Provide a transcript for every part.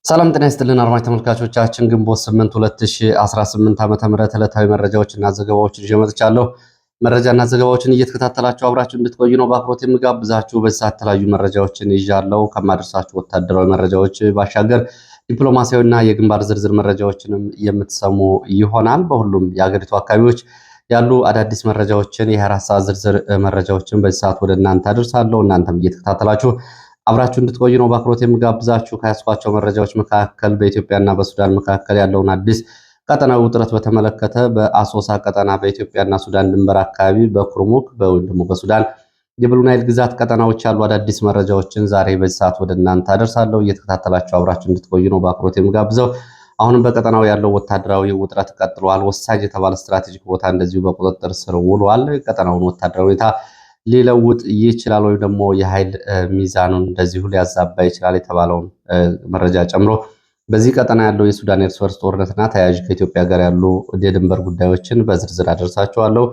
ሰላም ጤና ይስጥልን አድማጭ ተመልካቾቻችን ግንቦት 8 2018 ዓ.ም ዕለታዊ መረጃዎችና ዘገባዎችን ይዤ መጥቻለሁ። መረጃና ዘገባዎችን እየተከታተላችሁ አብራችሁ እንድትቆዩ ነው በአክብሮት የምጋብዛችሁ። በዚህ ሰዓት የተለያዩ መረጃዎችን ይዣለሁ። ከማደርሳችሁ ወታደራዊ መረጃዎች ባሻገር ዲፕሎማሲያዊና የግንባር ዝርዝር መረጃዎችንም የምትሰሙ ይሆናል። በሁሉም የሀገሪቱ አካባቢዎች ያሉ አዳዲስ መረጃዎችን የ24 ሰዓት ዝርዝር መረጃዎችን በዚህ ሰዓት ወደ እናንተ አደርሳለሁ። እናንተም እየተከታተላችሁ አብራችሁ እንድትቆዩ ነው በአክብሮት የምጋብዛችሁ። ከያዝኳቸው መረጃዎች መካከል በኢትዮጵያና በሱዳን መካከል ያለውን አዲስ ቀጠናዊ ውጥረት በተመለከተ በአሶሳ ቀጠና በኢትዮጵያና ሱዳን ድንበር አካባቢ በኩርሙክ ወይም ደግሞ በሱዳን የብሉ ናይል ግዛት ቀጠናዎች ያሉ አዳዲስ መረጃዎችን ዛሬ በዚህ ሰዓት ወደ እናንተ አደርሳለሁ። እየተከታተላችሁ አብራችሁ እንድትቆዩ ነው በአክብሮት የምጋብዘው። አሁንም በቀጠናው ያለው ወታደራዊ ውጥረት ቀጥሏል። ወሳኝ የተባለ ስትራቴጂክ ቦታ እንደዚሁ በቁጥጥር ስር ውሏል። ቀጠናውን ወታደራዊ ሁኔታ ሊለውጥ ይችላል ወይም ደግሞ የኃይል ሚዛኑን እንደዚሁ ሊያዛባ ይችላል የተባለውን መረጃ ጨምሮ በዚህ ቀጠና ያለው የሱዳን እርስ በርስ ጦርነትና ተያያዥ ከኢትዮጵያ ጋር ያሉ የድንበር ጉዳዮችን በዝርዝር አደርሳቸዋለሁ።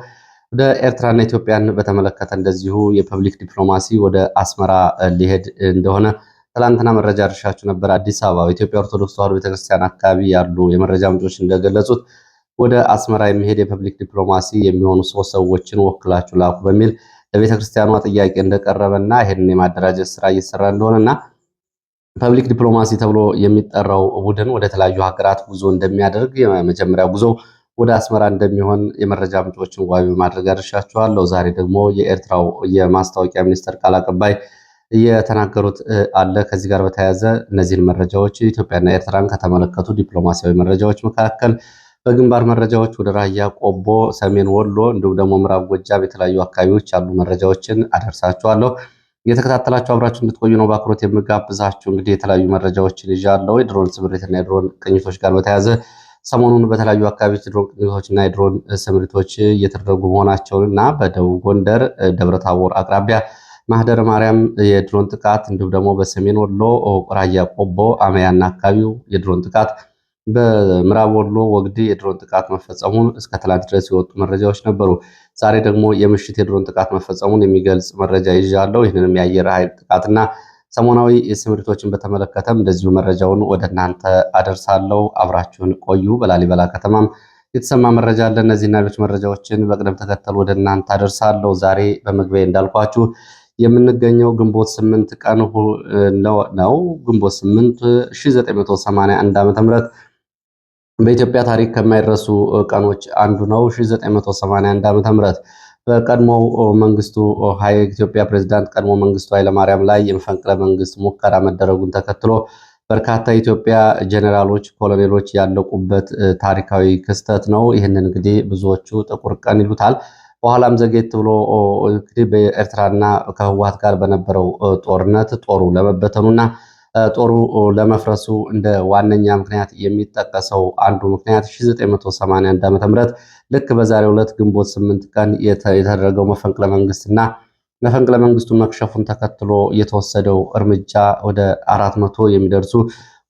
ወደ ኤርትራና ኢትዮጵያን በተመለከተ እንደዚሁ የፐብሊክ ዲፕሎማሲ ወደ አስመራ ሊሄድ እንደሆነ ትላንትና መረጃ አድርሻችሁ ነበር። አዲስ አበባ በኢትዮጵያ ኦርቶዶክስ ተዋሕዶ ቤተክርስቲያን አካባቢ ያሉ የመረጃ ምንጮች እንደገለጹት ወደ አስመራ የሚሄድ የፐብሊክ ዲፕሎማሲ የሚሆኑ 3 ሰዎችን ወክላችሁ ላኩ በሚል ለቤተ ክርስቲያኗ ጥያቄ እንደቀረበና ይሄንን የማደራጀት ስራ እየሰራ እንደሆነና ፐብሊክ ዲፕሎማሲ ተብሎ የሚጠራው ቡድን ወደ ተለያዩ ሀገራት ጉዞ እንደሚያደርግ የመጀመሪያ ጉዞ ወደ አስመራ እንደሚሆን የመረጃ ምንጮችን ዋቢ በማድረግ አድርሻችኋለሁ። ዛሬ ደግሞ የኤርትራው የማስታወቂያ ሚኒስትር ቃል አቀባይ የተናገሩት አለ። ከዚህ ጋር በተያያዘ እነዚህን መረጃዎች ኢትዮጵያና ኤርትራን ከተመለከቱ ዲፕሎማሲያዊ መረጃዎች መካከል በግንባር መረጃዎች ወደ ራያ ቆቦ፣ ሰሜን ወሎ እንዲሁም ደግሞ ምዕራብ ጎጃም የተለያዩ አካባቢዎች ያሉ መረጃዎችን አደርሳችኋለሁ። እየተከታተላችሁ አብራችሁ እንድትቆዩ ነው በአክብሮት የምጋብዛችሁ። እንግዲህ የተለያዩ መረጃዎችን ይዣለሁ። የድሮን ስምሪትና የድሮን ቅኝቶች ጋር በተያያዘ ሰሞኑን በተለያዩ አካባቢዎች የድሮን ቅኝቶችና የድሮን ስምሪቶች እየተደረጉ መሆናቸውን እና በደቡብ ጎንደር ደብረታቦር አቅራቢያ ማህደረ ማርያም የድሮን ጥቃት እንዲሁም ደግሞ በሰሜን ወሎ ራያ ቆቦ አመያና አካባቢው የድሮን ጥቃት በምዕራብ ወሎ ወግዲ የድሮን ጥቃት መፈጸሙን እስከ ትላንት ድረስ የወጡ መረጃዎች ነበሩ። ዛሬ ደግሞ የምሽት የድሮን ጥቃት መፈጸሙን የሚገልጽ መረጃ ይዣለሁ። ይህንንም የአየር ኃይል ጥቃትና ሰሞናዊ ስምሪቶችን በተመለከተም እንደዚሁ መረጃውን ወደ እናንተ አደርሳለሁ። አብራችሁን ቆዩ። በላሊበላ ከተማም የተሰማ መረጃ አለ። እነዚህና ሌሎች መረጃዎችን በቅደም ተከተል ወደ እናንተ አደርሳለሁ። ዛሬ በመግቢያ እንዳልኳችሁ የምንገኘው ግንቦት 8 ቀን ነው። ግንቦት 8 1981 ዓ.ም በኢትዮጵያ ታሪክ ከማይረሱ ቀኖች አንዱ ነው። 1981 ዓ.ም በቀድሞው መንግስቱ የኢትዮጵያ ፕሬዝዳንት ቀድሞ መንግስቱ ኃይለማርያም ላይ የመፈንቅለ መንግስት ሙከራ መደረጉን ተከትሎ በርካታ የኢትዮጵያ ጀነራሎች፣ ኮሎኔሎች ያለቁበት ታሪካዊ ክስተት ነው። ይህንን እንግዲህ ብዙዎቹ ጥቁር ቀን ይሉታል። በኋላም ዘጌት ብሎ እንግዲህ በኤርትራና ከህወሓት ጋር በነበረው ጦርነት ጦሩ ለመበተኑና ጦሩ ለመፍረሱ እንደ ዋነኛ ምክንያት የሚጠቀሰው አንዱ ምክንያት 1981 ዓ.ም ልክ በዛሬው ዕለት ግንቦት 8 ቀን የተደረገው መፈንቅለ መንግስትና መፈንቅለ መንግስቱ መክሸፉን ተከትሎ የተወሰደው እርምጃ ወደ 400 የሚደርሱ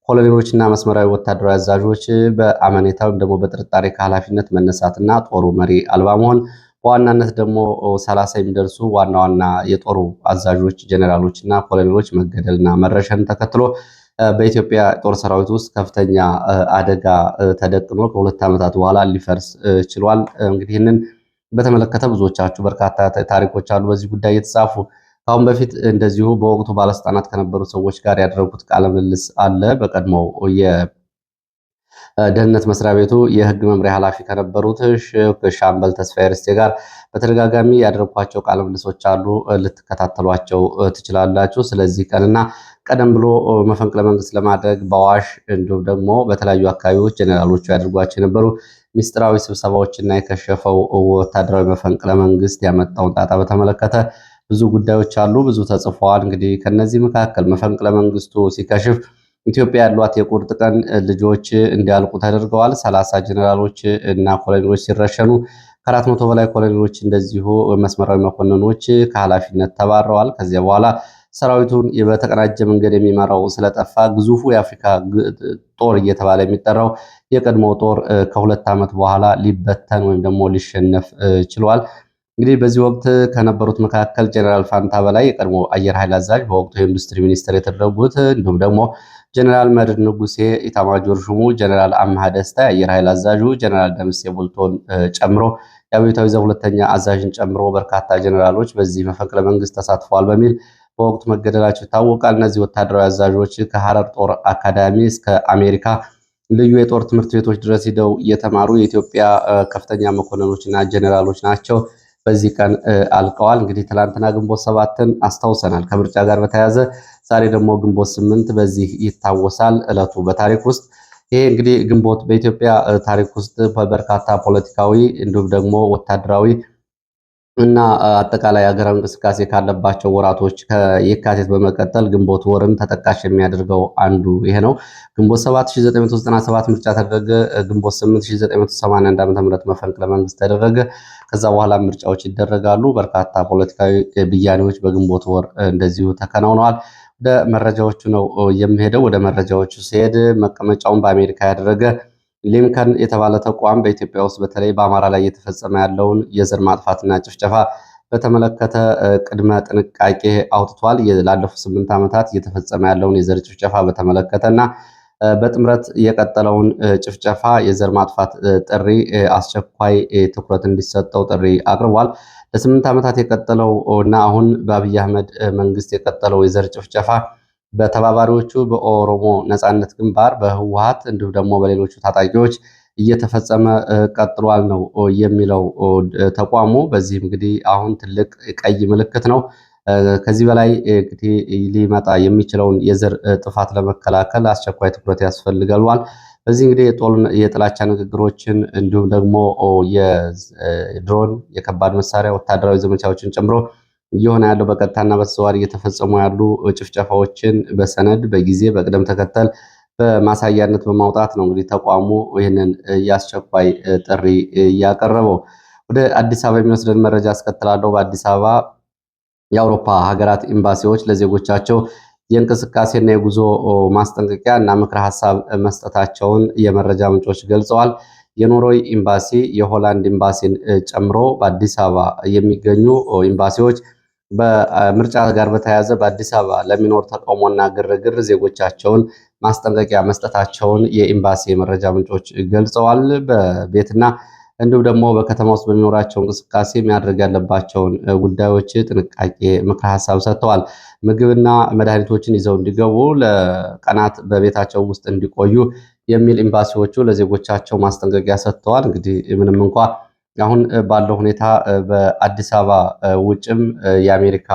ኮሎኔሎችና መስመራዊ ወታደራዊ አዛዦች በአመኔታ ወይም ደግሞ በጥርጣሬ ከኃላፊነት መነሳትና ጦሩ መሪ አልባ መሆን በዋናነት ደግሞ 30 የሚደርሱ ዋና ዋና የጦሩ አዛዦች ጀነራሎች እና ኮሎኔሎች መገደልና መረሸን ተከትሎ በኢትዮጵያ ጦር ሰራዊት ውስጥ ከፍተኛ አደጋ ተደቅኖ ከ2 ዓመታት በኋላ ሊፈርስ ችሏል። እንግዲህ ይህንን በተመለከተ ብዙዎቻችሁ በርካታ ታሪኮች አሉ በዚህ ጉዳይ የተጻፉ። ከአሁን በፊት እንደዚሁ በወቅቱ ባለስልጣናት ከነበሩ ሰዎች ጋር ያደረጉት ቃለ ምልልስ አለ። በቀድሞው ደህንነት መስሪያ ቤቱ የህግ መምሪያ ኃላፊ ከነበሩት ሻምበል ተስፋዬ ርስቴ ጋር በተደጋጋሚ ያደረኳቸው ቃለ ምልልሶች አሉ። ልትከታተሏቸው ትችላላችሁ። ስለዚህ ቀንና ቀደም ብሎ መፈንቅለ መንግስት ለማድረግ በአዋሽ እንዲሁም ደግሞ በተለያዩ አካባቢዎች ጀነራሎቹ ያደርጓቸው የነበሩ ሚስጥራዊ ስብሰባዎችና የከሸፈው ወታደራዊ መፈንቅለ መንግስት ያመጣውን ጣጣ በተመለከተ ብዙ ጉዳዮች አሉ። ብዙ ተጽፈዋል። እንግዲህ ከነዚህ መካከል መፈንቅለ መንግስቱ ሲከሽፍ ኢትዮጵያ ያሏት የቁርጥ ቀን ልጆች እንዲያልቁ ተደርገዋል። 30 ጀነራሎች እና ኮሎኔሎች ሲረሸኑ ከ400 በላይ ኮሎኔሎች እንደዚሁ መስመራዊ መኮንኖች ከኃላፊነት ተባረዋል። ከዚያ በኋላ ሰራዊቱን በተቀናጀ መንገድ የሚመራው ስለጠፋ ግዙፉ የአፍሪካ ጦር እየተባለ የሚጠራው የቀድሞው ጦር ከ2 ዓመት በኋላ ሊበተን ወይም ደግሞ ሊሸነፍ ችሏል። እንግዲህ በዚህ ወቅት ከነበሩት መካከል ጀነራል ፋንታ በላይ የቀድሞ አየር ኃይል አዛዥ በወቅቱ የኢንዱስትሪ ሚኒስትር የተደረጉት፣ እንዲሁም ደግሞ ጀነራል መድር ንጉሴ ኢታማጆር ሹሙ፣ ጀነራል አምሃ ደስታ የአየር ኃይል አዛዡ፣ ጀነራል ደምሴ ቡልቶን ጨምሮ የአብዮታዊ ዘብ ሁለተኛ አዛዥን ጨምሮ በርካታ ጀነራሎች በዚህ መፈንቅለ መንግስት ተሳትፈዋል በሚል በወቅቱ መገደላቸው ይታወቃል። እነዚህ ወታደራዊ አዛዦች ከሐረር ጦር አካዳሚ እስከ አሜሪካ ልዩ የጦር ትምህርት ቤቶች ድረስ ሂደው የተማሩ የኢትዮጵያ ከፍተኛ መኮንኖች እና ጀኔራሎች ናቸው። በዚህ ቀን አልቀዋል። እንግዲህ ትላንትና ግንቦት ሰባትን አስታውሰናል ከምርጫ ጋር በተያያዘ ዛሬ ደግሞ ግንቦት ስምንት በዚህ ይታወሳል ዕለቱ በታሪክ ውስጥ። ይሄ እንግዲህ ግንቦት በኢትዮጵያ ታሪክ ውስጥ በርካታ ፖለቲካዊ እንዲሁም ደግሞ ወታደራዊ እና አጠቃላይ ሀገራዊ እንቅስቃሴ ካለባቸው ወራቶች ከየካቲት በመቀጠል ግንቦት ወርን ተጠቃሽ የሚያደርገው አንዱ ይሄ ነው። ግንቦት 7997 ምርጫ ተደረገ። ግንቦት 8981 ዓ.ም መፈንቅለ መንግስት ተደረገ። ከዛ በኋላ ምርጫዎች ይደረጋሉ። በርካታ ፖለቲካዊ ብያኔዎች በግንቦት ወር እንደዚሁ ተከናውነዋል። ወደ መረጃዎቹ ነው የሚሄደው። ወደ መረጃዎቹ ሲሄድ መቀመጫውን በአሜሪካ ያደረገ ሊንከን የተባለ ተቋም በኢትዮጵያ ውስጥ በተለይ በአማራ ላይ እየተፈጸመ ያለውን የዘር ማጥፋትና ጭፍጨፋ በተመለከተ ቅድመ ጥንቃቄ አውጥቷል። ላለፉት 8 ዓመታት እየተፈጸመ ያለውን የዘር ጭፍጨፋ በተመለከተና በጥምረት የቀጠለውን ጭፍጨፋ የዘር ማጥፋት ጥሪ አስቸኳይ ትኩረት እንዲሰጠው ጥሪ አቅርቧል። ለ8 ዓመታት የቀጠለው እና አሁን በአብይ አህመድ መንግስት የቀጠለው የዘር ጭፍጨፋ በተባባሪዎቹ በኦሮሞ ነጻነት ግንባር በህወሓት እንዲሁም ደግሞ በሌሎቹ ታጣቂዎች እየተፈጸመ ቀጥሏል ነው የሚለው ተቋሙ። በዚህም እንግዲህ አሁን ትልቅ ቀይ ምልክት ነው። ከዚህ በላይ እንግዲህ ሊመጣ የሚችለውን የዘር ጥፋት ለመከላከል አስቸኳይ ትኩረት ያስፈልጋል። በዚህ እንግዲህ የጥላቻ ንግግሮችን እንዲሁም ደግሞ የድሮን የከባድ መሳሪያ ወታደራዊ ዘመቻዎችን ጨምሮ እየሆነ ያለው በቀጥታና በተዘዋዋሪ እየተፈጸሙ ያሉ ጭፍጨፋዎችን በሰነድ በጊዜ በቅደም ተከተል በማሳያነት በማውጣት ነው እንግዲህ ተቋሙ ይህንን የአስቸኳይ ጥሪ እያቀረበው። ወደ አዲስ አበባ የሚወስደን መረጃ አስከትላለሁ። በአዲስ አበባ የአውሮፓ ሀገራት ኤምባሲዎች ለዜጎቻቸው የእንቅስቃሴና የጉዞ ማስጠንቀቂያ እና ምክረ ሀሳብ መስጠታቸውን የመረጃ ምንጮች ገልጸዋል። የኖርዌይ ኤምባሲ የሆላንድ ኤምባሲን ጨምሮ በአዲስ አበባ የሚገኙ ኤምባሲዎች በምርጫ ጋር በተያያዘ በአዲስ አበባ ለሚኖር ተቃውሞና ግርግር ዜጎቻቸውን ማስጠንቀቂያ መስጠታቸውን የኤምባሲ የመረጃ ምንጮች ገልጸዋል። በቤትና እንዲሁም ደግሞ በከተማ ውስጥ በሚኖራቸው እንቅስቃሴ ማድረግ ያለባቸውን ጉዳዮች ጥንቃቄ ምክረ ሀሳብ ሰጥተዋል። ምግብና መድኃኒቶችን ይዘው እንዲገቡ፣ ለቀናት በቤታቸው ውስጥ እንዲቆዩ የሚል ኤምባሲዎቹ ለዜጎቻቸው ማስጠንቀቂያ ሰጥተዋል። እንግዲህ ምንም እንኳ አሁን ባለው ሁኔታ በአዲስ አበባ ውጭም የአሜሪካ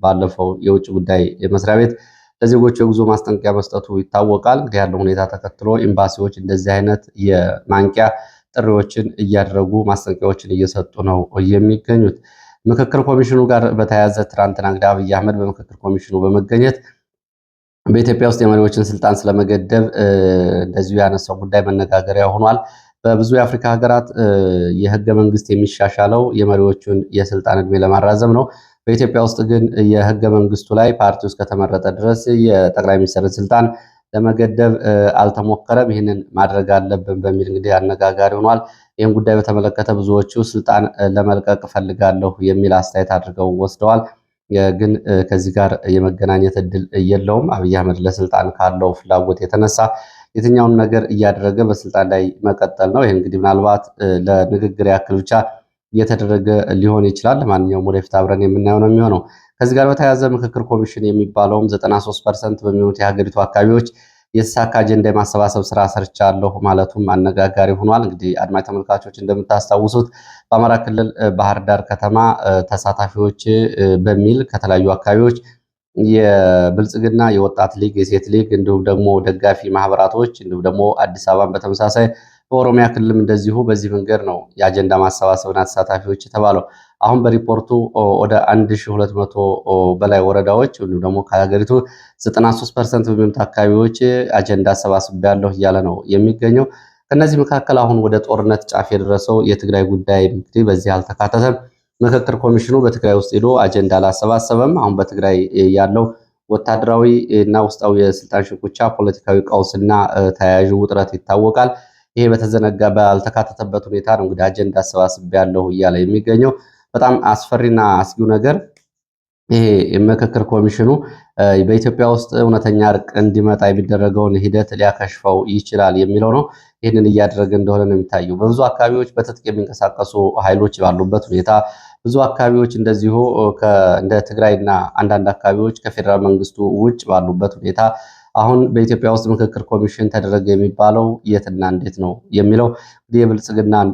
ባለፈው የውጭ ጉዳይ መስሪያ ቤት ለዜጎቹ የጉዞ ማስጠንቀቂያ መስጠቱ ይታወቃል። እንግዲህ ያለው ሁኔታ ተከትሎ ኤምባሲዎች እንደዚህ አይነት የማንቂያ ጥሪዎችን እያደረጉ ማስጠንቀቂያዎችን እየሰጡ ነው የሚገኙት። ምክክር ኮሚሽኑ ጋር በተያያዘ ትናንትና እንግዲህ አብይ አህመድ በምክክር ኮሚሽኑ በመገኘት በኢትዮጵያ ውስጥ የመሪዎችን ስልጣን ስለመገደብ እንደዚሁ ያነሳው ጉዳይ መነጋገሪያ ሆኗል። በብዙ የአፍሪካ ሀገራት የህገ መንግስት የሚሻሻለው የመሪዎቹን የስልጣን እድሜ ለማራዘም ነው። በኢትዮጵያ ውስጥ ግን የህገ መንግስቱ ላይ ፓርቲው እስከተመረጠ ድረስ የጠቅላይ ሚኒስትርን ስልጣን ለመገደብ አልተሞከረም። ይህንን ማድረግ አለብን በሚል እንግዲህ አነጋጋሪ ሆኗል። ይህን ጉዳይ በተመለከተ ብዙዎቹ ስልጣን ለመልቀቅ እፈልጋለሁ የሚል አስተያየት አድርገው ወስደዋል። ግን ከዚህ ጋር የመገናኘት እድል የለውም። አብይ አህመድ ለስልጣን ካለው ፍላጎት የተነሳ የትኛውን ነገር እያደረገ በስልጣን ላይ መቀጠል ነው። ይህ እንግዲህ ምናልባት ለንግግር ያክል ብቻ እየተደረገ ሊሆን ይችላል። ለማንኛውም ወደፊት አብረን የምናየው ነው የሚሆነው። ከዚህ ጋር በተያያዘ ምክክር ኮሚሽን የሚባለውም 93% በሚሆኑት የሀገሪቱ አካባቢዎች የተሳካ አጀንዳ የማሰባሰብ ስራ ሰርቻለሁ ማለቱም አነጋጋሪ ሆኗል። እንግዲህ አድማጭ ተመልካቾች እንደምታስታውሱት በአማራ ክልል ባህር ዳር ከተማ ተሳታፊዎች በሚል ከተለያዩ አካባቢዎች የብልጽግና የወጣት ሊግ፣ የሴት ሊግ እንዲሁም ደግሞ ደጋፊ ማህበራቶች እንዲሁም ደግሞ አዲስ አበባን በተመሳሳይ በኦሮሚያ ክልልም እንደዚሁ በዚህ መንገድ ነው የአጀንዳ ማሰባሰብና ተሳታፊዎች የተባለው። አሁን በሪፖርቱ ወደ 1200 በላይ ወረዳዎች እንዲሁም ደግሞ ከሀገሪቱ 93% በሚሆኑት አካባቢዎች አጀንዳ አሰባስቤያለሁ እያለ ነው የሚገኘው። ከነዚህ መካከል አሁን ወደ ጦርነት ጫፍ የደረሰው የትግራይ ጉዳይ እንግዲህ በዚህ አልተካተተም። ምክክር ኮሚሽኑ በትግራይ ውስጥ ሄዶ አጀንዳ አላሰባሰበም። አሁን በትግራይ ያለው ወታደራዊ እና ውስጣዊ የስልጣን ሽኩቻ፣ ፖለቲካዊ ቀውስና ተያያዥ ውጥረት ይታወቃል። ይሄ በተዘነጋ ባልተካተተበት ሁኔታ ነው እንግዲህ አጀንዳ አሰባስቤያለሁ እያለ የሚገኘው። በጣም አስፈሪና አስጊው ነገር ይሄ የምክክር ኮሚሽኑ በኢትዮጵያ ውስጥ እውነተኛ እርቅ እንዲመጣ የሚደረገውን ሂደት ሊያከሽፈው ይችላል የሚለው ነው። ይህንን እያደረገ እንደሆነ ነው የሚታየው። በብዙ አካባቢዎች በትጥቅ የሚንቀሳቀሱ ኃይሎች ባሉበት ሁኔታ፣ ብዙ አካባቢዎች እንደዚሁ እንደ ትግራይና አንዳንድ አካባቢዎች ከፌዴራል መንግስቱ ውጭ ባሉበት ሁኔታ አሁን በኢትዮጵያ ውስጥ ምክክር ኮሚሽን ተደረገ የሚባለው የትና እንዴት ነው የሚለው እንግዲህ የብልጽግናን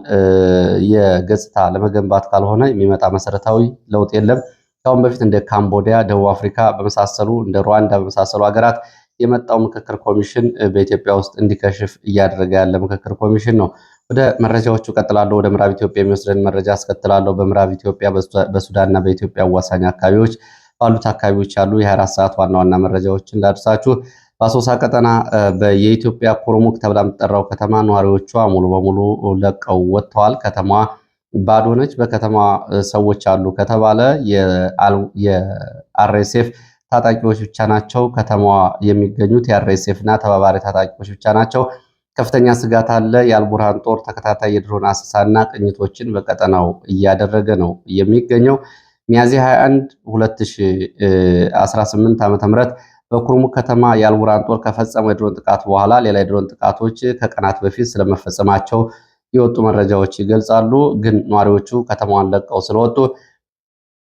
የገጽታ ለመገንባት ካልሆነ የሚመጣ መሰረታዊ ለውጥ የለም። ከአሁን በፊት እንደ ካምቦዲያ፣ ደቡብ አፍሪካ በመሳሰሉ እንደ ሩዋንዳ በመሳሰሉ ሀገራት የመጣው ምክክር ኮሚሽን በኢትዮጵያ ውስጥ እንዲከሽፍ እያደረገ ያለ ምክክር ኮሚሽን ነው። ወደ መረጃዎቹ ቀጥላለሁ። ወደ ምዕራብ ኢትዮጵያ የሚወስደን መረጃ አስከትላለሁ። በምዕራብ ኢትዮጵያ በሱዳንና በኢትዮጵያ አዋሳኝ አካባቢዎች ባሉት አካባቢዎች ያሉ የ24 ሰዓት ዋና ዋና መረጃዎችን ላድርሳችሁ። በአሶሳ ቀጠና የኢትዮጵያ ኩርሙክ ተብላ የምትጠራው ከተማ ነዋሪዎቿ ሙሉ በሙሉ ለቀው ወጥተዋል። ከተማዋ ባዶ ነች። በከተማ ሰዎች አሉ ከተባለ የአርኤስኤፍ ታጣቂዎች ብቻ ናቸው ከተማዋ የሚገኙት። የአርኤስኤፍ እና ተባባሪ ታጣቂዎች ብቻ ናቸው። ከፍተኛ ስጋት አለ። የአልቡርሃን ጦር ተከታታይ የድሮን አሰሳና ቅኝቶችን በቀጠናው እያደረገ ነው የሚገኘው። ሚያዝያ 21 2018 ዓ.ም በኩርሙክ ከተማ የአልቡርሃን ጦር ከፈጸመው የድሮን ጥቃት በኋላ ሌላ የድሮን ጥቃቶች ከቀናት በፊት ስለመፈጸማቸው የወጡ መረጃዎች ይገልጻሉ። ግን ነዋሪዎቹ ከተማዋን ለቀው ስለወጡ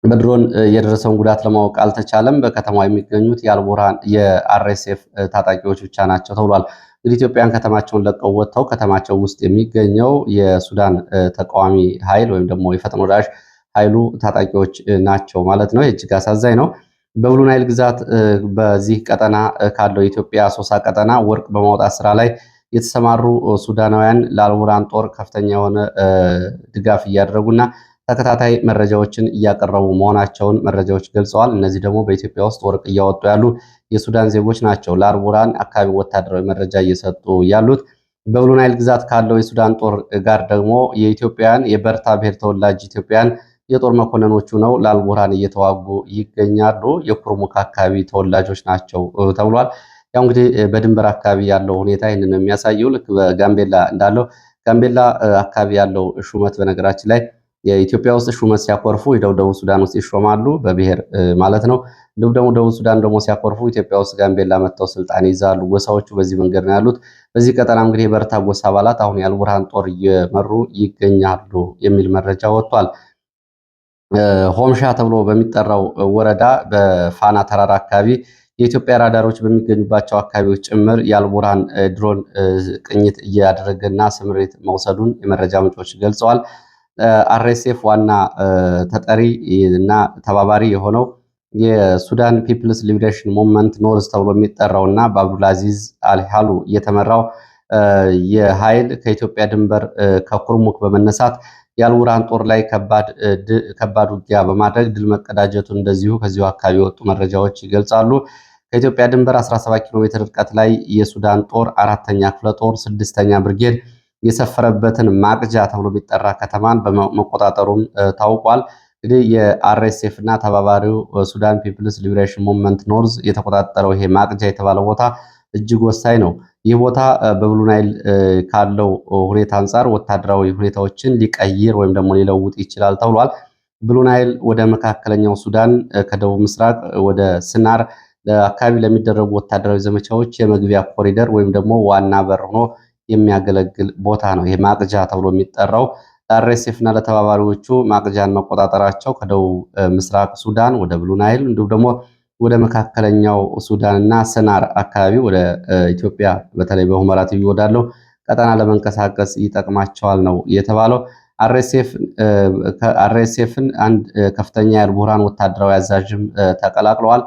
በድሮን የደረሰውን ጉዳት ለማወቅ አልተቻለም። በከተማዋ የሚገኙት የአርኤስኤፍ ታጣቂዎች ብቻ ናቸው ተብሏል። እንግዲህ ኢትዮጵያን ከተማቸውን ለቀው ወጥተው ከተማቸው ውስጥ የሚገኘው የሱዳን ተቃዋሚ ኃይል ወይም ደግሞ የፈጥኖ ደራሽ ኃይሉ ታጣቂዎች ናቸው ማለት ነው። እጅግ አሳዛኝ ነው። በብሉ ናይል ግዛት በዚህ ቀጠና ካለው የኢትዮጵያ አሶሳ ቀጠና ወርቅ በማውጣት ስራ ላይ የተሰማሩ ሱዳናውያን ለአልቡርሃን ጦር ከፍተኛ የሆነ ድጋፍ እያደረጉና ተከታታይ መረጃዎችን እያቀረቡ መሆናቸውን መረጃዎች ገልጸዋል። እነዚህ ደግሞ በኢትዮጵያ ውስጥ ወርቅ እያወጡ ያሉ የሱዳን ዜጎች ናቸው። ለአልቡርሃን አካባቢ ወታደራዊ መረጃ እየሰጡ ያሉት። በብሉ ናይል ግዛት ካለው የሱዳን ጦር ጋር ደግሞ የኢትዮጵያን የበርታ ብሔር ተወላጅ ኢትዮጵያን የጦር መኮንኖቹ ነው ለአልቡርሃን እየተዋጉ ይገኛሉ። የኩርሙክ አካባቢ ተወላጆች ናቸው ተብሏል። ያው እንግዲህ በድንበር አካባቢ ያለው ሁኔታ ይህንን ነው የሚያሳየው። ልክ በጋምቤላ እንዳለው ጋምቤላ አካባቢ ያለው ሹመት በነገራችን ላይ የኢትዮጵያ ውስጥ ሹመት ሲያኮርፉ ሄደው ደቡብ ሱዳን ውስጥ ይሾማሉ፣ በብሔር ማለት ነው። እንዲሁም ደግሞ ደቡብ ሱዳን ደግሞ ሲያኮርፉ ኢትዮጵያ ውስጥ ጋምቤላ መጥተው ስልጣን ይዛሉ። ጎሳዎቹ በዚህ መንገድ ነው ያሉት። በዚህ ቀጠና እንግዲህ የበርታ ጎሳ አባላት አሁን የአልቡርሃን ጦር እየመሩ ይገኛሉ የሚል መረጃ ወጥቷል። ሆምሻ ተብሎ በሚጠራው ወረዳ በፋና ተራራ አካባቢ የኢትዮጵያ ራዳሮች በሚገኙባቸው አካባቢዎች ጭምር የአልቡርሃን ድሮን ቅኝት እያደረገና ስምሪት መውሰዱን የመረጃ ምንጮች ገልጸዋል። አርኤስኤፍ ዋና ተጠሪ እና ተባባሪ የሆነው የሱዳን ፒፕልስ ሊብሬሽን ሙቭመንት ኖርዝ ተብሎ የሚጠራው እና በአብዱልአዚዝ አልሃሉ እየተመራው የኃይል ከኢትዮጵያ ድንበር ከኩርሙክ በመነሳት የአልቡርሃን ጦር ላይ ከባድ ውጊያ በማድረግ ድል መቀዳጀቱን እንደዚሁ ከዚሁ አካባቢ የወጡ መረጃዎች ይገልጻሉ። ከኢትዮጵያ ድንበር 17 ኪሎ ሜትር ርቀት ላይ የሱዳን ጦር 4ኛ ክፍለ ጦር 6ኛ ብርጌድ የሰፈረበትን ማቅጃ ተብሎ የሚጠራ ከተማን በመቆጣጠሩም ታውቋል። እንግዲህ የአርኤስኤፍ እና ተባባሪው ሱዳን ፒፕልስ ሊብሬሽን ሙቭመንት ኖርዝ የተቆጣጠረው ይሄ ማቅጃ የተባለው ቦታ እጅግ ወሳኝ ነው። ይህ ቦታ በብሉ ናይል ካለው ሁኔታ አንጻር ወታደራዊ ሁኔታዎችን ሊቀይር ወይም ደግሞ ሊለውጥ ይችላል ተብሏል። ብሉ ናይል ወደ መካከለኛው ሱዳን ከደቡብ ምስራቅ ወደ ስናር አካባቢ ለሚደረጉ ወታደራዊ ዘመቻዎች የመግቢያ ኮሪደር ወይም ደግሞ ዋና በር ሆኖ የሚያገለግል ቦታ ነው። ይሄ ማቅጃ ተብሎ የሚጠራው ለአርኤስኤፍ እና ለተባባሪዎቹ ማቅጃን መቆጣጠራቸው ከደቡብ ምስራቅ ሱዳን ወደ ብሉ ናይል እንዲሁም ደግሞ ወደ መካከለኛው ሱዳን እና ሰናር አካባቢ ወደ ኢትዮጵያ በተለይ በሁመራ ትይዩ ወዳለው ቀጠና ለመንቀሳቀስ ይጠቅማቸዋል ነው የተባለው። አርኤስኤፍን አንድ ከፍተኛ የአልቡርሃን ወታደራዊ አዛዥም ተቀላቅለዋል።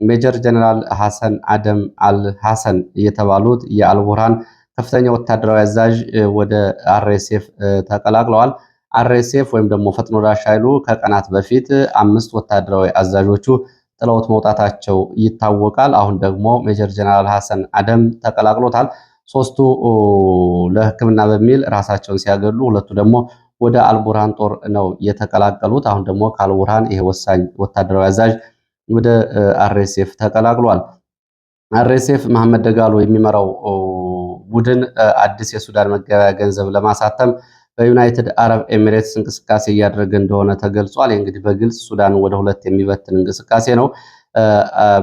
ሜጀር ጀነራል ሐሰን አደም አልሐሰን የተባሉት የአልቡርሃን ከፍተኛ ወታደራዊ አዛዥ ወደ አርኤስኤፍ ተቀላቅለዋል። አርኤስኤፍ ወይም ደግሞ ፈጥኖ ደራሽ ኃይሉ ከቀናት በፊት 5 ወታደራዊ አዛዦቹ ጥለውት መውጣታቸው ይታወቃል። አሁን ደግሞ ሜጀር ጀነራል ሐሰን አደም ተቀላቅሎታል። 3ቱ ለሕክምና በሚል ራሳቸውን ሲያገሉ፣ 2ቱ ደግሞ ወደ አልቡርሃን ጦር ነው የተቀላቀሉት። አሁን ደግሞ ከአልቡርሃን ይሄ ወሳኝ ወታደራዊ አዛዥ ወደ አርኤስኤፍ ተቀላቅሏል። አርኤስኤፍ መሐመድ ደጋሎ የሚመራው ቡድን አዲስ የሱዳን መገበያያ ገንዘብ ለማሳተም በዩናይትድ አረብ ኤሚሬትስ እንቅስቃሴ እያደረገ እንደሆነ ተገልጿል። ይህ እንግዲህ በግልጽ ሱዳን ወደ ሁለት የሚበትን እንቅስቃሴ ነው።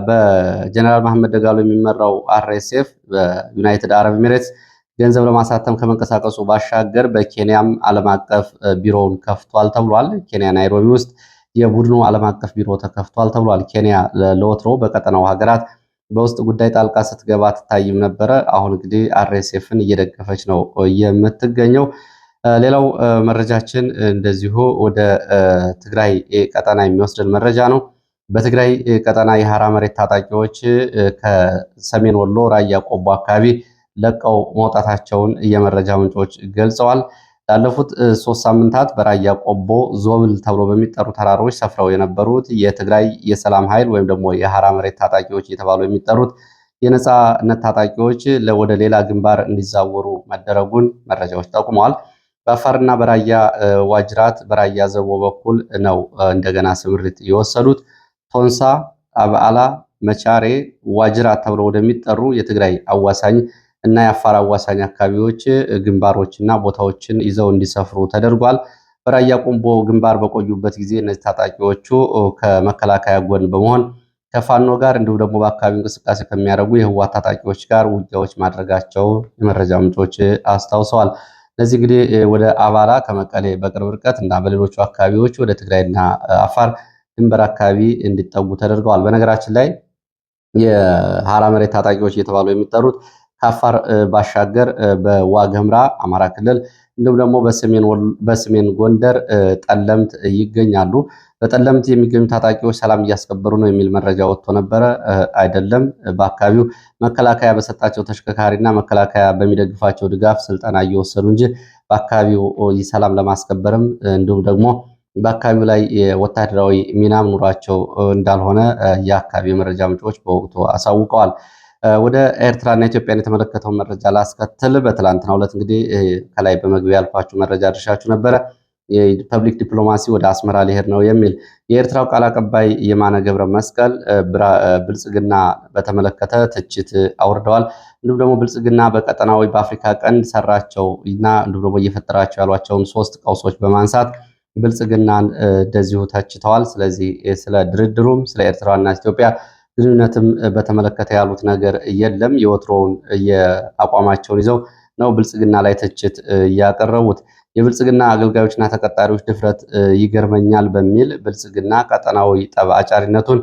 በጀነራል መሐመድ ደጋሎ የሚመራው አርኤስኤፍ በዩናይትድ አረብ ኤሚሬትስ ገንዘብ ለማሳተም ከመንቀሳቀሱ ባሻገር በኬንያም ዓለም አቀፍ ቢሮውን ከፍቷል ተብሏል። ኬንያ ናይሮቢ ውስጥ የቡድኑ ዓለም አቀፍ ቢሮ ተከፍቷል ተብሏል። ኬንያ ለወትሮ በቀጠናው ሀገራት በውስጥ ጉዳይ ጣልቃ ስትገባ ትታይም ነበረ። አሁን እንግዲህ አርኤስኤፍን እየደገፈች ነው የምትገኘው። ሌላው መረጃችን እንደዚሁ ወደ ትግራይ ቀጠና የሚወስድን መረጃ ነው። በትግራይ ቀጠና የሐራ መሬት ታጣቂዎች ከሰሜን ወሎ ራያ ቆቦ አካባቢ ለቀው መውጣታቸውን የመረጃ ምንጮች ገልጸዋል። ላለፉት 3 ሳምንታት በራያ ቆቦ ዞብል ተብሎ በሚጠሩ ተራሮች ሰፍረው የነበሩት የትግራይ የሰላም ኃይል ወይም ደግሞ የሐራ መሬት ታጣቂዎች እየተባሉ የሚጠሩት የነጻነት ታጣቂዎች ወደ ሌላ ግንባር እንዲዛወሩ መደረጉን መረጃዎች ጠቁመዋል። በአፋርና በራያ ዋጅራት በራያ ዘቦ በኩል ነው እንደገና ስምሪት የወሰዱት። ቶንሳ፣ አብዓላ፣ መቻሬ፣ ዋጅራት ተብለው ወደሚጠሩ የትግራይ አዋሳኝ እና የአፋር አዋሳኝ አካባቢዎች ግንባሮችና ቦታዎችን ይዘው እንዲሰፍሩ ተደርጓል። በራያ ቆቦ ግንባር በቆዩበት ጊዜ እነዚህ ታጣቂዎቹ ከመከላከያ ጎን በመሆን ከፋኖ ጋር እንዲሁም ደግሞ በአካባቢው እንቅስቃሴ ከሚያደርጉ የህወሓት ታጣቂዎች ጋር ውጊያዎች ማድረጋቸው የመረጃ ምንጮች አስታውሰዋል። እነዚህ እንግዲህ ወደ አባላ ከመቀሌ በቅርብ ርቀት እና በሌሎቹ አካባቢዎች ወደ ትግራይና አፋር ድንበር አካባቢ እንዲጠጉ ተደርገዋል። በነገራችን ላይ የሐራ መሬት ታጣቂዎች እየተባሉ የሚጠሩት ከአፋር ባሻገር በዋግኽምራ አማራ ክልል እንዲሁም ደግሞ በሰሜን ጎንደር ጠለምት ይገኛሉ። በጠለምት የሚገኙ ታጣቂዎች ሰላም እያስከበሩ ነው የሚል መረጃ ወጥቶ ነበረ። አይደለም። በአካባቢው መከላከያ በሰጣቸው ተሽከርካሪና መከላከያ በሚደግፋቸው ድጋፍ ስልጠና እየወሰዱ እንጂ በአካባቢው ሰላም ለማስከበርም እንዲሁም ደግሞ በአካባቢው ላይ ወታደራዊ ሚናም ኑሯቸው እንዳልሆነ የአካባቢ መረጃ ምንጮች በወቅቱ አሳውቀዋል። ወደ ኤርትራና ኢትዮጵያን የተመለከተውን መረጃ ላስከትል። በትላንትናው ዕለት እንግዲህ ከላይ በመግቢያ ያልኳችሁ መረጃ ድርሻችሁ ነበረ። የፐብሊክ ዲፕሎማሲ ወደ አስመራ ሊሄድ ነው የሚል የኤርትራው ቃል አቀባይ የማነ ገብረ መስቀል ብልጽግና በተመለከተ ትችት አውርደዋል። እንዲሁም ደግሞ ብልጽግና በቀጠናዊ በአፍሪካ ቀንድ ሰራቸው እና እንዲሁም ደግሞ እየፈጠራቸው ያሏቸውን 3 ቀውሶች በማንሳት ብልጽግናን እንደዚሁ ተችተዋል። ስለዚህ ስለ ድርድሩም ስለ ኤርትራና ኢትዮጵያ ግንኙነትም በተመለከተ ያሉት ነገር የለም። የወትሮውን የአቋማቸውን ይዘው ነው ብልጽግና ላይ ትችት ያቀረቡት። የብልጽግና አገልጋዮችና ተቀጣሪዎች ድፍረት ይገርመኛል በሚል ብልጽግና ቀጠናዊ ጠብ አጫሪነቱን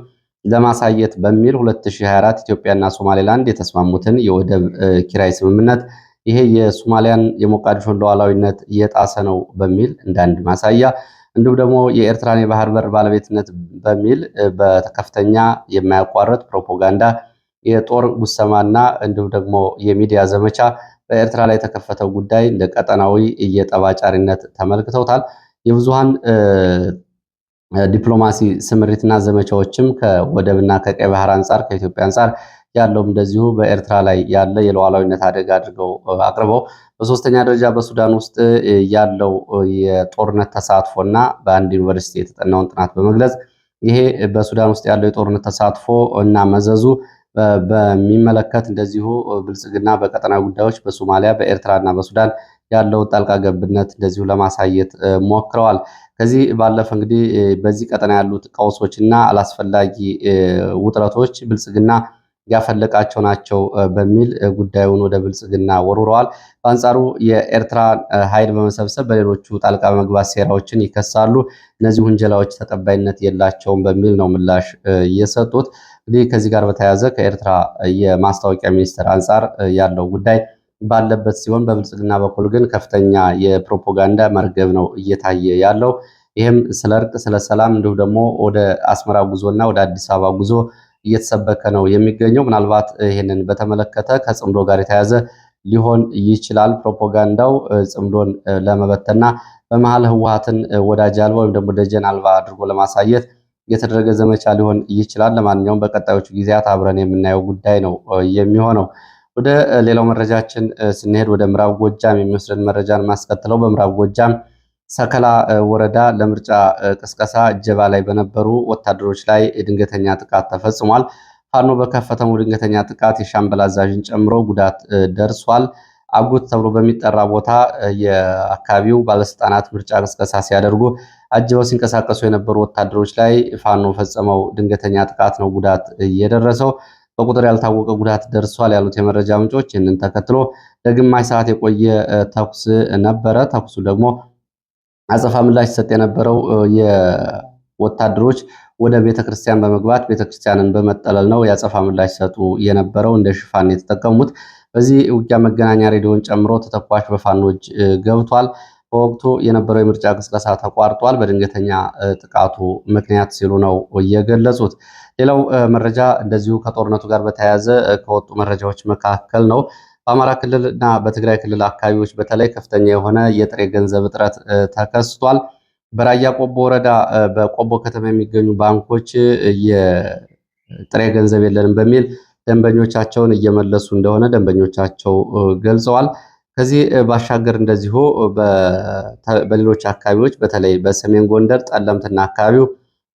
ለማሳየት በሚል 2024 ኢትዮጵያና ሶማሌላንድ የተስማሙትን የወደብ ኪራይ ስምምነት ይሄ የሶማሊያን የሞቃዲሾን ሉዓላዊነት እየጣሰ ነው በሚል እንዳንድ ማሳያ እንዲሁም ደግሞ የኤርትራን የባህር በር ባለቤትነት በሚል በከፍተኛ የማያቋርጥ ፕሮፓጋንዳ የጦር ጉሰማና እንዲሁም ደግሞ የሚዲያ ዘመቻ በኤርትራ ላይ የተከፈተው ጉዳይ እንደ ቀጠናዊ የጠባጫሪነት ተመልክተውታል። የብዙሃን ዲፕሎማሲ ስምሪትና ዘመቻዎችም ከወደብና ከቀይ ባህር አንጻር ከኢትዮጵያ አንጻር ያለውም እንደዚሁ በኤርትራ ላይ ያለ የሉዓላዊነት አደጋ አድርገው አቅርበው በሶስተኛ ደረጃ በሱዳን ውስጥ ያለው የጦርነት ተሳትፎና በአንድ ዩኒቨርሲቲ የተጠናውን ጥናት በመግለጽ ይሄ በሱዳን ውስጥ ያለው የጦርነት ተሳትፎ እና መዘዙ በሚመለከት እንደዚሁ ብልጽግና በቀጠናዊ ጉዳዮች በሶማሊያ በኤርትራና በሱዳን ያለውን ጣልቃ ገብነት እንደዚሁ ለማሳየት ሞክረዋል። ከዚህ ባለፈ እንግዲህ በዚህ ቀጠና ያሉት ቀውሶችና አላስፈላጊ ውጥረቶች ብልጽግና ያፈለቃቸው ናቸው በሚል ጉዳዩን ወደ ብልጽግና ወርውረዋል። በአንጻሩ የኤርትራ ኃይል በመሰብሰብ በሌሎቹ ጣልቃ በመግባት ሴራዎችን ይከሳሉ። እነዚህ ውንጀላዎች ተቀባይነት የላቸውም በሚል ነው ምላሽ የሰጡት። እንግዲህ ከዚህ ጋር በተያያዘ ከኤርትራ የማስታወቂያ ሚኒስቴር አንጻር ያለው ጉዳይ ባለበት ሲሆን በብልጽግና በኩል ግን ከፍተኛ የፕሮፓጋንዳ መርገብ ነው እየታየ ያለው። ይህም ስለ እርቅ፣ ስለ ሰላም እንዲሁም ደግሞ ወደ አስመራ ጉዞና ወደ አዲስ አበባ ጉዞ እየተሰበከ ነው የሚገኘው። ምናልባት ይህንን በተመለከተ ከጽምዶ ጋር የተያያዘ ሊሆን ይችላል። ፕሮፓጋንዳው ጽምዶን ለመበተና በመሀል ህወሓትን ወዳጅ አልባ ወይም ደግሞ ደጀን አልባ አድርጎ ለማሳየት የተደረገ ዘመቻ ሊሆን ይችላል። ለማንኛውም በቀጣዮቹ ጊዜያት አብረን የምናየው ጉዳይ ነው የሚሆነው። ወደ ሌላው መረጃችን ስንሄድ ወደ ምዕራብ ጎጃም የሚወስደን መረጃን ማስከትለው በምዕራብ ጎጃም ሰከላ ወረዳ ለምርጫ ቅስቀሳ እጀባ ላይ በነበሩ ወታደሮች ላይ ድንገተኛ ጥቃት ተፈጽሟል። ፋኖ በከፈተው ድንገተኛ ጥቃት የሻምበል አዛዥን ጨምሮ ጉዳት ደርሷል። አጉት ተብሎ በሚጠራ ቦታ የአካባቢው ባለስልጣናት ምርጫ ቅስቀሳ ሲያደርጉ አጅበው ሲንቀሳቀሱ የነበሩ ወታደሮች ላይ ፋኖ ፈጸመው ድንገተኛ ጥቃት ነው ጉዳት የደረሰው። በቁጥር ያልታወቀ ጉዳት ደርሷል ያሉት የመረጃ ምንጮች ይህንን ተከትሎ ለግማሽ ሰዓት የቆየ ተኩስ ነበረ። ተኩሱ ደግሞ አጸፋ ምላሽ ሲሰጥ የነበረው የወታደሮች ወደ ቤተክርስቲያን በመግባት ቤተክርስቲያንን በመጠለል ነው የአጸፋ ምላሽ ሲሰጡ የነበረው። እንደ ሽፋን የተጠቀሙት በዚህ ውጊያ መገናኛ ሬዲዮን ጨምሮ ተተኳሽ በፋኖች ገብቷል። በወቅቱ የነበረው የምርጫ ቅስቀሳ ተቋርጧል በድንገተኛ ጥቃቱ ምክንያት ሲሉ ነው የገለጹት። ሌላው መረጃ እንደዚሁ ከጦርነቱ ጋር በተያያዘ ከወጡ መረጃዎች መካከል ነው። በአማራ ክልል እና በትግራይ ክልል አካባቢዎች በተለይ ከፍተኛ የሆነ የጥሬ ገንዘብ እጥረት ተከስቷል። በራያ ቆቦ ወረዳ በቆቦ ከተማ የሚገኙ ባንኮች የጥሬ ገንዘብ የለንም በሚል ደንበኞቻቸውን እየመለሱ እንደሆነ ደንበኞቻቸው ገልጸዋል። ከዚህ ባሻገር እንደዚሁ በሌሎች አካባቢዎች በተለይ በሰሜን ጎንደር ጠለምትና አካባቢው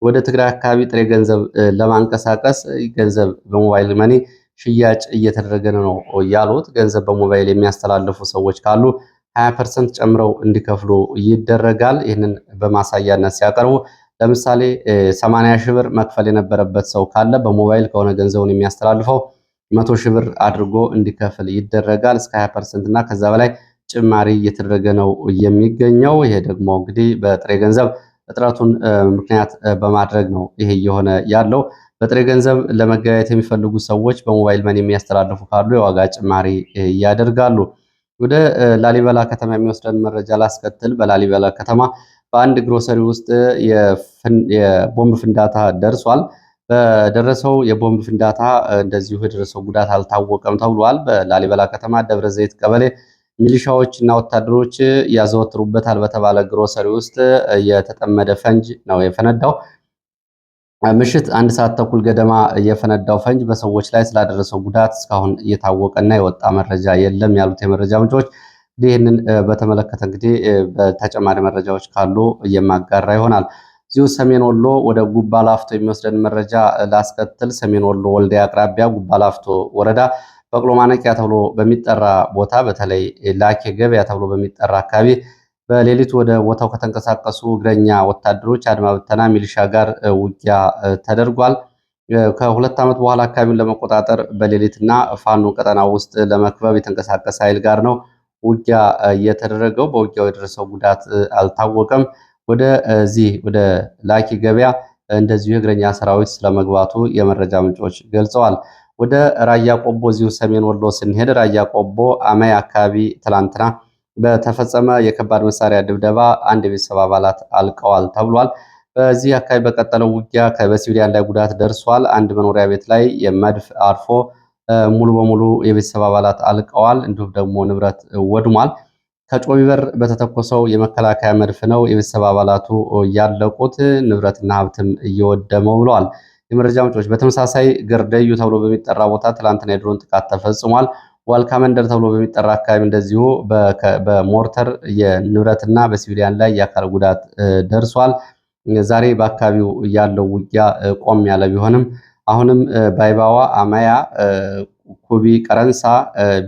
ወደ ትግራይ አካባቢ ጥሬ ገንዘብ ለማንቀሳቀስ ገንዘብ በሞባይል መኒ ሽያጭ እየተደረገ ነው ያሉት። ገንዘብ በሞባይል የሚያስተላልፉ ሰዎች ካሉ 20% ጨምረው እንዲከፍሉ ይደረጋል። ይህንን በማሳያነት ሲያቀርቡ ለምሳሌ 80 ሺህ ብር መክፈል የነበረበት ሰው ካለ በሞባይል ከሆነ ገንዘቡን የሚያስተላልፈው 100 ሺህ ብር አድርጎ እንዲከፍል ይደረጋል። እስከ 20% እና ከዛ በላይ ጭማሪ እየተደረገ ነው የሚገኘው። ይሄ ደግሞ እንግዲህ በጥሬ ገንዘብ እጥረቱን ምክንያት በማድረግ ነው ይሄ እየሆነ ያለው። በጥሬ ገንዘብ ለመገበያየት የሚፈልጉ ሰዎች በሞባይል መኒ የሚያስተላልፉ ካሉ የዋጋ ጭማሪ ያደርጋሉ። ወደ ላሊበላ ከተማ የሚወስደን መረጃ ላስከትል። በላሊበላ ከተማ በአንድ ግሮሰሪ ውስጥ የቦምብ ፍንዳታ ደርሷል። በደረሰው የቦምብ ፍንዳታ እንደዚሁ የደረሰው ጉዳት አልታወቀም ተብሏል። በላሊበላ ከተማ ደብረ ዘይት ቀበሌ ሚሊሻዎች እና ወታደሮች ያዘወትሩበታል በተባለ ግሮሰሪ ውስጥ የተጠመደ ፈንጅ ነው የፈነዳው። ምሽት 1 ሰዓት ተኩል ገደማ የፈነዳው ፈንጅ በሰዎች ላይ ስላደረሰው ጉዳት እስካሁን እየታወቀና የወጣ መረጃ የለም ያሉት የመረጃ ምንጮች ይህንን በተመለከተ እንግዲህ በተጨማሪ መረጃዎች ካሉ የማጋራ ይሆናል። እዚሁ ሰሜን ወሎ ወደ ጉባ ላፍቶ የሚወስደን መረጃ ላስከትል። ሰሜን ወሎ ወልዲያ አቅራቢያ ጉባ ላፍቶ ወረዳ በቅሎ ማነቂያ ተብሎ በሚጠራ ቦታ በተለይ ላኬ ገበያ ተብሎ በሚጠራ አካባቢ በሌሊት ወደ ቦታው ከተንቀሳቀሱ እግረኛ ወታደሮች አድማ ብተና ሚሊሻ ጋር ውጊያ ተደርጓል። ከ2 ዓመት በኋላ አካባቢውን ለመቆጣጠር በሌሊትና ፋኖ ቀጠና ውስጥ ለመክበብ የተንቀሳቀሰ ኃይል ጋር ነው ውጊያ የተደረገው። በውጊያው የደረሰው ጉዳት አልታወቀም። ወደ ላኪ ገበያ እንደዚሁ የእግረኛ ሰራዊት ስለመግባቱ የመረጃ ምንጮች ገልጸዋል። ወደ ራያ ቆቦ እዚሁ ሰሜን ወሎ ስንሄድ ራያ ቆቦ አማይ አካባቢ ትላንትና በተፈጸመ የከባድ መሳሪያ ድብደባ አንድ የቤተሰብ አባላት አልቀዋል ተብሏል። በዚህ አካባቢ በቀጠለው ውጊያ በሲቪሊያን ላይ ጉዳት ደርሷል። አንድ መኖሪያ ቤት ላይ የመድፍ አርፎ ሙሉ በሙሉ የቤተሰብ አባላት አልቀዋል። እንዲሁም ደግሞ ንብረት ወድሟል። ከጮቢበር በተተኮሰው የመከላከያ መድፍ ነው የቤተሰብ አባላቱ ያለቁት፣ ንብረትና ሀብትም እየወደመው ብለዋል የመረጃ ምንጮች። በተመሳሳይ ገርደዩ ተብሎ በሚጠራ ቦታ ትላንትና የድሮን ጥቃት ተፈጽሟል። ዋልካ መንደር ተብሎ በሚጠራ አካባቢ እንደዚሁ በሞርተር የንብረትና በሲቪሊያን ላይ የአካል ጉዳት ደርሷል። ዛሬ በአካባቢው ያለው ውጊያ ቆም ያለ ቢሆንም አሁንም ባይባዋ፣ አማያ፣ ኩቢ፣ ቀረንሳ፣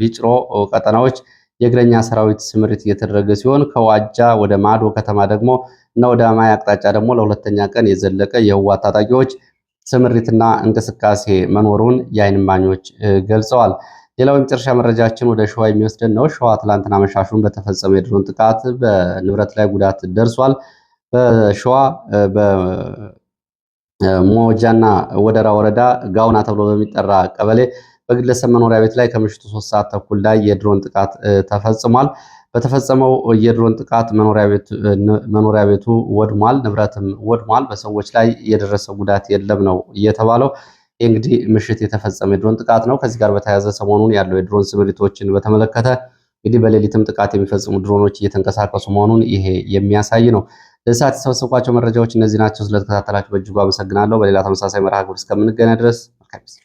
ቢጭሮ ቀጠናዎች የእግረኛ ሰራዊት ስምሪት እየተደረገ ሲሆን ከዋጃ ወደ ማዶ ከተማ ደግሞ እና ወደ አማያ አቅጣጫ ደግሞ ለሁለተኛ ቀን የዘለቀ የህወሓት ታጣቂዎች ስምሪትና እንቅስቃሴ መኖሩን የዓይን እማኞች ገልጸዋል። ሌላው የመጨረሻ መረጃችን ወደ ሸዋ የሚወስደን ነው። ሸዋ ትላንትና መሻሹን በተፈጸመ የድሮን ጥቃት በንብረት ላይ ጉዳት ደርሷል። በሸዋ በሞጃና ወደራ ወረዳ ጋውና ተብሎ በሚጠራ ቀበሌ በግለሰብ መኖሪያ ቤት ላይ ከምሽቱ 3 ሰዓት ተኩል ላይ የድሮን ጥቃት ተፈጽሟል። በተፈጸመው የድሮን ጥቃት መኖሪያ ቤቱ ወድሟል፣ ንብረትም ወድሟል። በሰዎች ላይ የደረሰ ጉዳት የለም ነው እየተባለው። ይህ እንግዲህ ምሽት የተፈጸመ የድሮን ጥቃት ነው። ከዚህ ጋር በተያያዘ ሰሞኑን ያለው የድሮን ስምሪቶችን በተመለከተ እንግዲህ በሌሊትም ጥቃት የሚፈጽሙ ድሮኖች እየተንቀሳቀሱ መሆኑን ይሄ የሚያሳይ ነው። ለሰዓት የሰበሰብኳቸው መረጃዎች እነዚህ ናቸው። ስለተከታተላችሁ በእጅጉ አመሰግናለሁ። በሌላ ተመሳሳይ መርሃ ግብር እስከምንገናኝ ድረስ መልካም ጊዜ